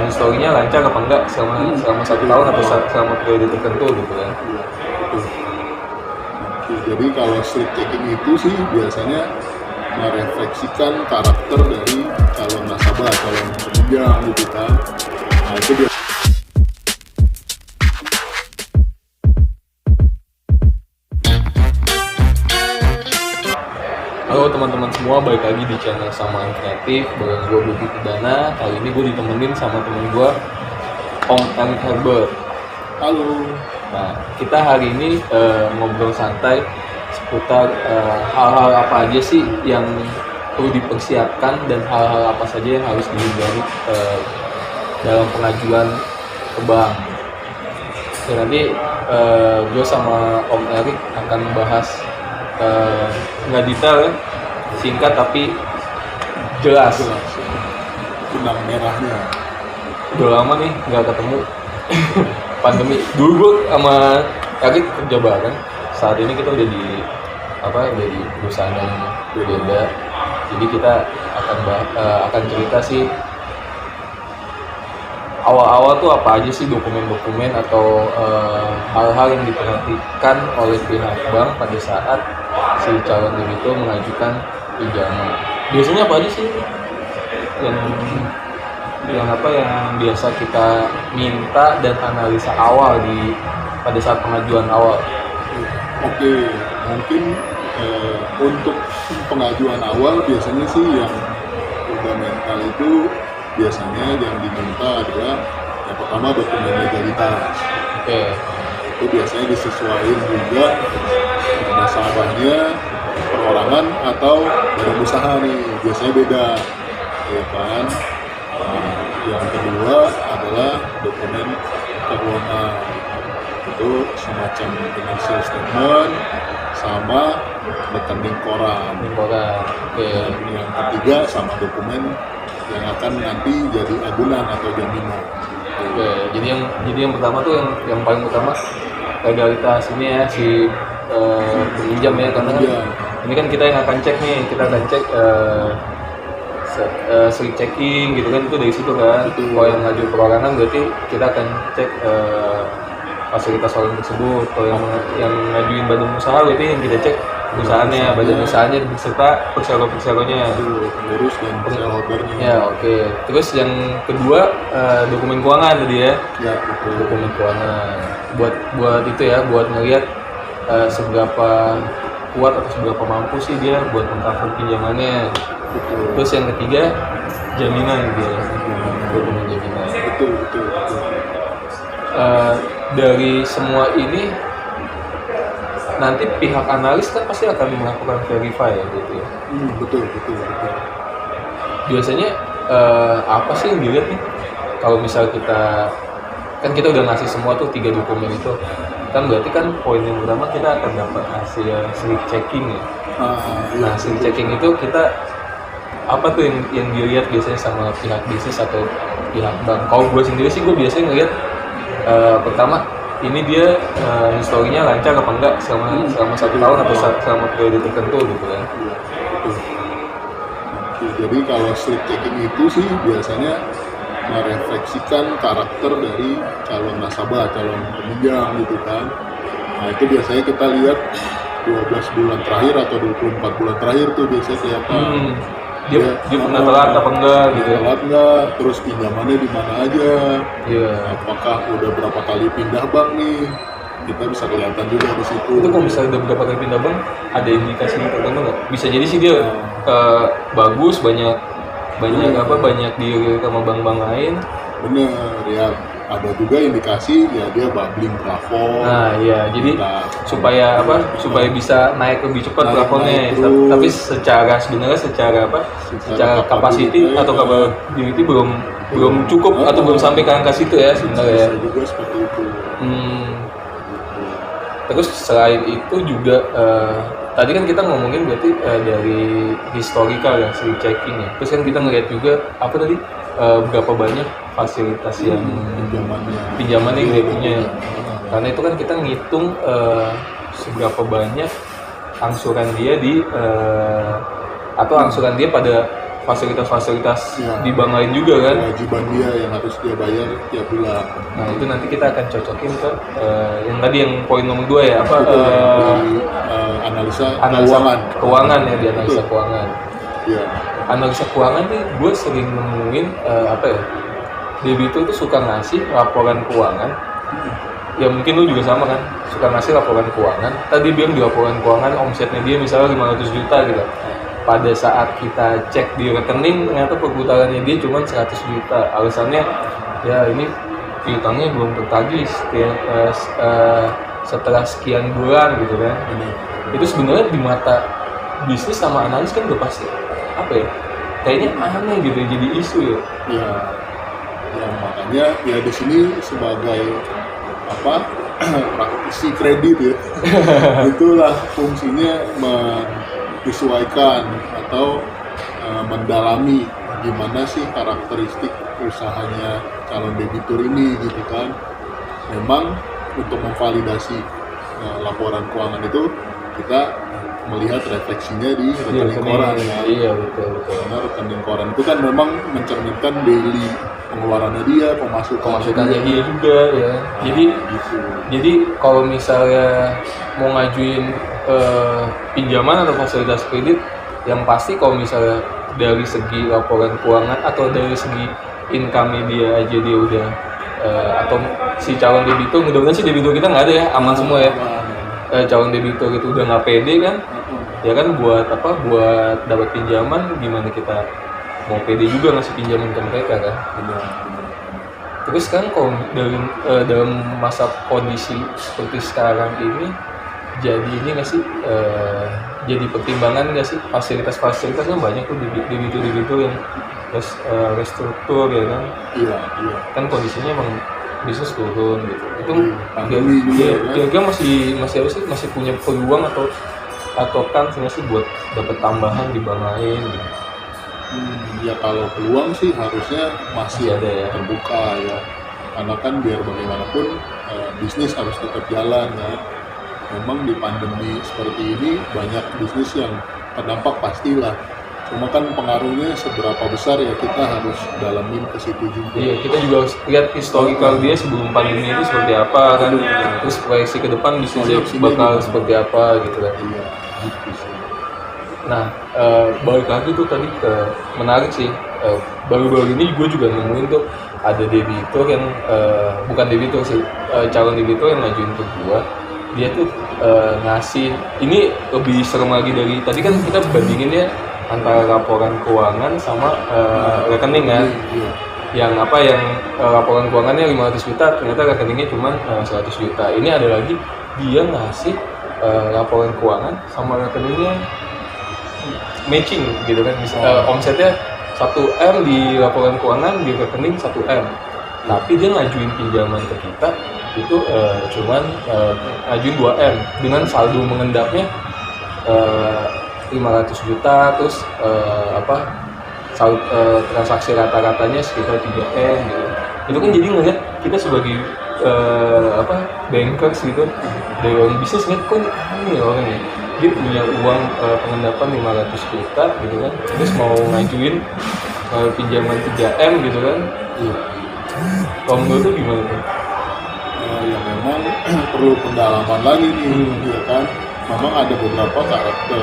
historinya lancar apa enggak selama 1 tahun atau selama periode tertentu gitu kan. Iya, betul. Oke, jadi kalau sleep checking itu sih biasanya merefleksikan karakter dari calon nasabah, calon peminjam gitu kan. Nah itu dia. Halo teman-teman semua, balik lagi di channel Samaan Kreatif bareng gue Budi Pidana. Kali ini gue ditemenin sama temen gue, Om Eric Herbert. Halo. Nah, kita hari ini ngobrol santai seputar hal-hal apa aja sih yang perlu dipersiapkan dan hal-hal apa saja yang harus dihindari dalam pengajuan ke bank. Dan nanti gue sama Om Eric akan bahas nggak detail ya, singkat tapi jelas. Benang merahnya. Udah lama nih nggak ketemu. Pandemi dulu gue sama Eric kerja bareng. Saat ini kita udah di perusahaan yang berbeda. Jadi kita akan cerita sih awal-awal tuh apa aja sih dokumen-dokumen atau hal-hal yang diperhatikan oleh pihak bank pada saat si calon diri itu mengajukan pinjaman. Biasanya apa aja sih yang biasa kita minta dan analisa awal pada saat pengajuan awal? Oke, mungkin untuk pengajuan awal biasanya sih yang fundamental itu biasanya yang diminta adalah yang pertama dokumen legalitas. Oke. Itu biasanya disesuaikan juga nasabahnya perorangan atau badan usaha nih, biasanya beda, ya kan. Yang kedua adalah dokumen keuangan, itu semacam financial statement sama rekening koran. Oke. Dan yang ketiga sama dokumen yang akan nanti jadi agunan atau jaminan. Oke, jadi yang pertama tuh yang paling utama legalitas ini ya, si peminjam ya, karena ini kan kita yang akan cek nih, kita akan cek sleep checking gitu kan, itu dari situ kan. Kalau yang ngaju perorangan berarti kita akan cek fasilitas orang tersebut. Kalau yang ngajuin badan usaha berarti yang kita cek perusahaannya, badan usahanya beserta persero-perseronya, pengurus dan shareholdernya. Ya, oke. Terus yang kedua dokumen keuangan tadi ya. Ya, betul. Dokumen keuangan. Buat itu ya, buat ngelihat seberapa kuat atau seberapa mampu sih dia buat mengcover pinjamannya. Betul. Terus yang ketiga jaminan gitu ya. Dokumen jaminan. Betul. Dari semua ini nanti pihak analis kan pasti akan melakukan verify ya gitu ya. Betul. Biasanya apa sih yang dilihat nih? Kalau misal kita udah ngasih semua tuh 3 dokumen itu, kan berarti kan poin yang pertama kita akan dapat hasil sleep checking ya. Nah, sleep checking itu kita apa tuh yang dilihat biasanya sama pihak bisnis atau pihak bank? Kalau gue sendiri sih gue biasanya ngeliat pertama ini dia historinya lancar apa enggak selama 1 tahun atau selama periode tertentu gitu kan. Oke, jadi kalau sleep checking itu sih biasanya merefleksikan karakter dari calon nasabah, calon peminjam gitu kan. Nah itu biasanya kita lihat 12 bulan terakhir atau 24 bulan terakhir tuh biasanya kelihatan. Dia pernah telat apa enggak gitu. Telat enggak, terus pinjamannya di mana aja. Iya. Apakah udah berapa kali pindah bank nih? Kita bisa kelihatan juga di situ. Itu kalau misalnya udah berapa kali pindah bank, ada indikasi tertentu nggak? Bisa jadi sih dia bagus, banyak di sama bank-bank lain. Bener ya, ada juga indikasi ya dia bubbling plafon. Nah iya, jadi supaya bisa naik lebih cepat plafonnya. Tapi secara capacity atau capability belum cukup atau belum sampai ke angka situ ya sebenarnya. Bisa juga seperti itu. Terus selain itu juga tadi kan kita ngomongin berarti dari historical ya, sleep checking ya. Terus kan kita ngeliat juga apa tadi berapa banyak fasilitas yang pinjamannya yang dia punya. Karena itu kan kita ngitung seberapa banyak angsuran dia atau angsuran dia pada fasilitas-fasilitas Ya. di bank lain juga kan. kewajiban dia yang harus dia bayar tiap bulan. Nah itu nanti kita akan cocokin ke yang tadi yang poin nomor 2 ya apa Itu di analisa keuangan ya, di analisa Betul. keuangan. Iya. Analisa keuangan nih gue sering nemuin apa ya, debitur tuh suka ngasih laporan keuangan. Ya mungkin lu juga sama kan, suka ngasih laporan keuangan. Tadi bilang di laporan keuangan omsetnya dia misalnya 500 juta gitu. Pada saat kita cek di rekening ternyata perputarannya dia cuma 100 juta. Alasannya ya ini piutangnya belum tertagih setelah sekian bulan gitu kan. Itu sebenarnya di mata bisnis sama analis kan udah pasti apa ya, kayaknya aneh gitu jadi isu ya. Ya, ya makanya ya di sini sebagai apa praktisi kredit ya, itulah fungsinya menyesuaikan atau mendalami gimana sih karakteristik usahanya calon debitur ini gitu kan. Memang untuk memvalidasi laporan keuangan itu kita melihat refleksinya di rekening koran ya. Iya betul. Karena rekening koran itu kan memang mencerminkan daily pengeluarannya dia, Pemasukannya dia juga ya. Jadi gitu. Jadi kalau misalnya mau ngajuin pinjaman atau fasilitas kredit, yang pasti kalau misalnya dari segi laporan keuangan atau dari segi income dia aja dia udah atau si calon debitur, mudah-mudahan sih debitur kita nggak ada ya, aman semua ya. Calon debitur itu udah nggak pede kan, ya kan buat dapat pinjaman, gimana kita mau pede juga ngasih pinjaman ke mereka kan. Terus kan kalau dalam masa kondisi seperti sekarang ini, jadi ini nggak sih, jadi pertimbangan nggak sih fasilitas-fasilitas kan banyak tuh debitur yang restruktur ya kan. Iya. Kan kondisinya emang bisnis turun gitu. Itu Pandemi juga kan. kira-kira masih punya peluang atau kan sih buat dapat tambahan di bank lain gitu. Ya kalau peluang sih harusnya masih Masih ada ya. terbuka ya, karena kan biar bagaimanapun bisnis harus tetap jalan ya. Memang di pandemi seperti ini banyak bisnis yang terdampak pastilah, cuma kan pengaruhnya seberapa besar ya kita harus dalamin ke situ juga. Iya, kita juga harus lihat historical dia sebelum pandemi itu seperti apa kan, terus proyeksi ke depan bisnisnya Proyeksinya bakal gimana? seperti apa gitu kan. Iya, gitu sih. Nah, balik lagi tuh tadi ke menarik sih. Baru-baru ini gue juga nemuin tuh ada debitur yang bukan debitur sih, calon debitur yang ngajuin ke gue. Dia tuh ngasih, ini lebih serem lagi dari tadi kan kita bandinginnya antara laporan keuangan sama rekening kan. Iya. Yang laporan keuangannya 500 juta, ternyata rekeningnya cuma 100 juta. Ini ada lagi dia ngasih laporan keuangan sama rekeningnya matching gitu kan. Omsetnya 1M di laporan keuangan, di rekening 1M. Tapi dia ngajuin pinjaman ke kita itu cuman ngajuin 2M dengan saldo mengendapnya 500 juta, terus transaksi rata-ratanya sekitar 3M gitu. Itu kan jadi ngeliat kita sebagai bankers gitu, dari orang bisnis ngeliat kok ini aneh ya orang ya, dia punya uang pengendapan 500 juta gitu kan, terus mau ngajuin pinjaman 3M gitu kan. Iya. Kalau menurut lu gimana tuh? Ya memang perlu pendalaman lagi nih, ya kan. Memang ada beberapa karakter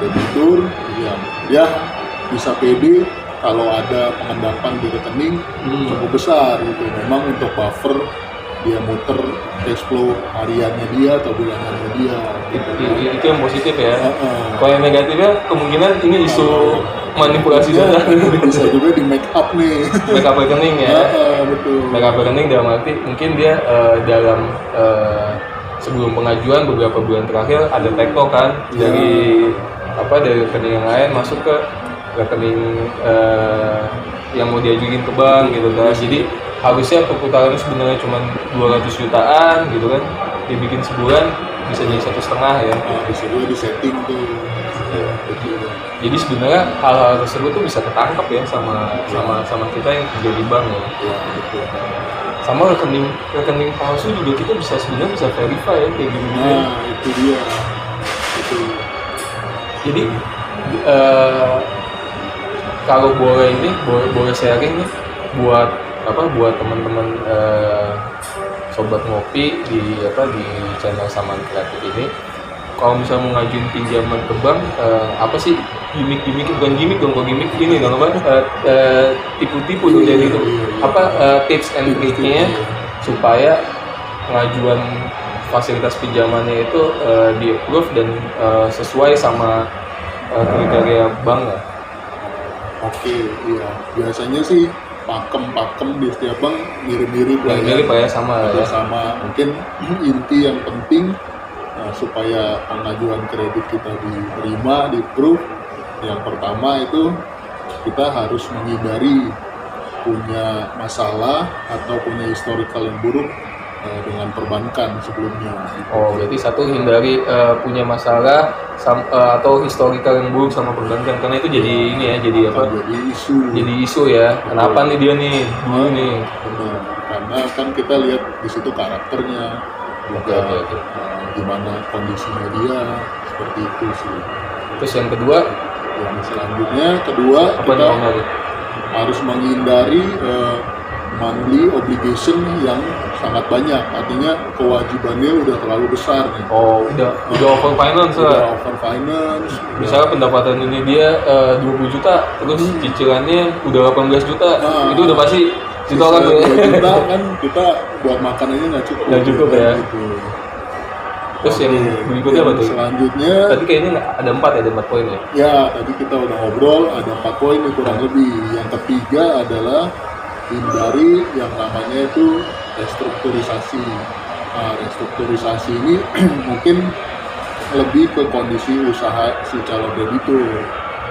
debitur yang dia bisa pede kalau ada pengendapan di rekening cukup besar gitu. Memang untuk buffer dia muter cash flow hariannya dia atau bulanannya dia. Gitu. Itu yang positif ya. Kalau yang negatifnya kemungkinan ini isu manipulasi data. Bisa juga di make up nih. Make up rekening ya. Betul. Make up rekening dalam arti mungkin dia dalam sebelum pengajuan beberapa bulan terakhir ada teko kan dari rekening yang lain masuk ke rekening yang mau diajuin ke bank gitu kan. Jadi harusnya perputaran sebenarnya cuma 200 jutaan gitu kan, dibikin sebulan bisa jadi 1,5 ya. Bisa juga di setting tuh. Betul. Jadi sebenarnya hal-hal tersebut tuh bisa ketangkap ya sama kita yang kerja di bank ya. Iya, betul. Sama rekening palsu juga kita sebenarnya bisa verify ya kayak gitu. Nah, itu dia. Itu. Jadi kalau boleh ini boleh sharing nih buat buat teman-teman sobat ngopi di di channel Samaan Kreatif ini, kalau misalnya mau ngajuin pinjaman ke bank, apa sih gimmick bukan gimmick dong, kalau gimmick ini dong tipu-tipu dong, jadi itu tips and triknya supaya pengajuan fasilitas pinjamannya itu di approve dan sesuai sama kriteria bank ya. Oke, iya. Biasanya sih pakem di setiap bank mirip-mirip lah ya. Mirip ya, sama ya. Sama. Mungkin inti yang penting supaya pengajuan kredit kita diterima, di-approve. Yang pertama itu kita harus menghindari punya masalah atau punya historical yang buruk dengan perbankan sebelumnya. Oh, berarti satu, hindari punya masalah atau historical yang buruk sama perbankan, karena itu jadi ini ya, jadi apa? Jadi isu ya. Kenapa nih dia nih dulu nih? Benar. Karena kan kita lihat di situ karakternya, juga gimana kondisinya dia, seperti itu sih. Terus yang kedua? Yang selanjutnya kita harus menghindari monthly obligation yang sangat banyak, artinya kewajibannya udah terlalu besar nih. Oh, udah over finance lah. Udah over finance. Misalnya pendapatan ini dia 20 juta, terus cicilannya udah 18 juta, itu udah pasti ditolak ya. Kita kan kita buat makanannya nggak cukup. Nggak cukup ya. Gitu. Terus yang berikutnya apa tuh? Selanjutnya tadi kayaknya ada 4 poin ya? Ya, tadi kita udah ngobrol, ada 4 poin kurang lebih. Yang ketiga adalah hindari yang namanya itu restrukturisasi. Nah, restrukturisasi ini mungkin lebih ke kondisi usaha si calon debitur.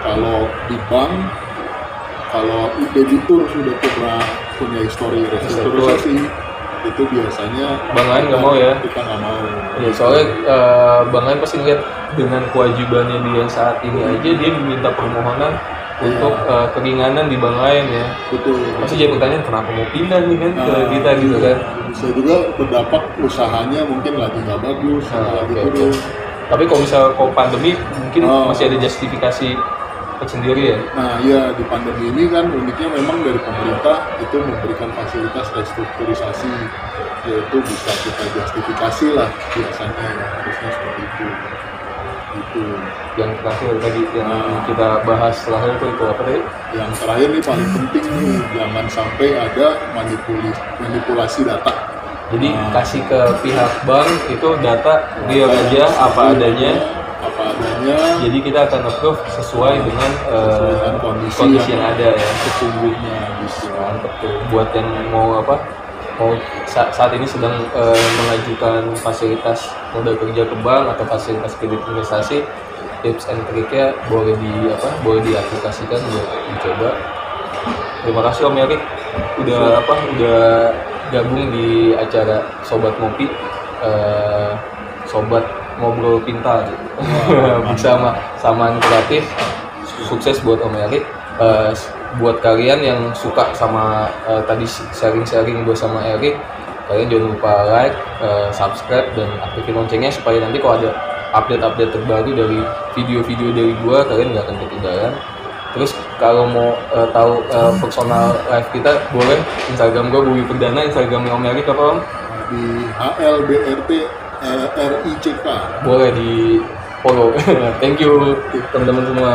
Kalau di bank, kalau debitur sudah pernah punya histori restrukturisasi, itu biasanya bank lain nggak mau ya? Kita nggak mau. Ya, soalnya bank lain pasti ngeliat dengan kewajibannya dia saat ini aja, dia meminta permohonan untuk keringanan di bank lain ya. Betul. Pasti jadi pertanyaan, kenapa mau pindah nih kan ke kita gitu kan? Bisa juga berdampak usahanya mungkin lagi nggak bagus. Okay. Tapi kalau misalnya pandemi mungkin masih ada justifikasi tersendiri ya. Nah iya, di pandemi ini kan uniknya memang dari pemerintah itu memberikan fasilitas restrukturisasi, yaitu bisa kita justifikasi lah biasanya ya, harusnya seperti itu. Itu yang terakhir tadi yang kita bahas terakhir itu apa tadi? Yang terakhir nih paling penting nih, jangan sampai ada manipulasi data. Jadi kasih ke pihak bank itu data real aja apa adanya. Jadi kita akan approve sesuai dengan kondisi yang ada ya. Sesungguhnya bisa. Buat yang mau saat ini sedang mengajukan fasilitas modal kerja ke bank atau fasilitas kredit investasi, tips and triknya boleh diaplikasikan, buat dicoba. Terima kasih Om Erik udah gabung di acara Sobat Ngopi, Sobat Ngobrol Pintar gitu. Bersama Samaan Kreatif. Sukses buat Om Erik. Buat kalian yang suka sama tadi sharing bersama Erik, kalian jangan lupa like, subscribe, dan aktifin loncengnya supaya nanti kalau ada update terbaru dari video-video dari gua, kalian nggak akan ketinggalan. Terus kalau mau tahu personal live kita, boleh Instagram gua Bumi Perdana, Instagramnya Om Erik apa Om? Di HLBRT RICK. Boleh di follow. Thank you teman-teman semua.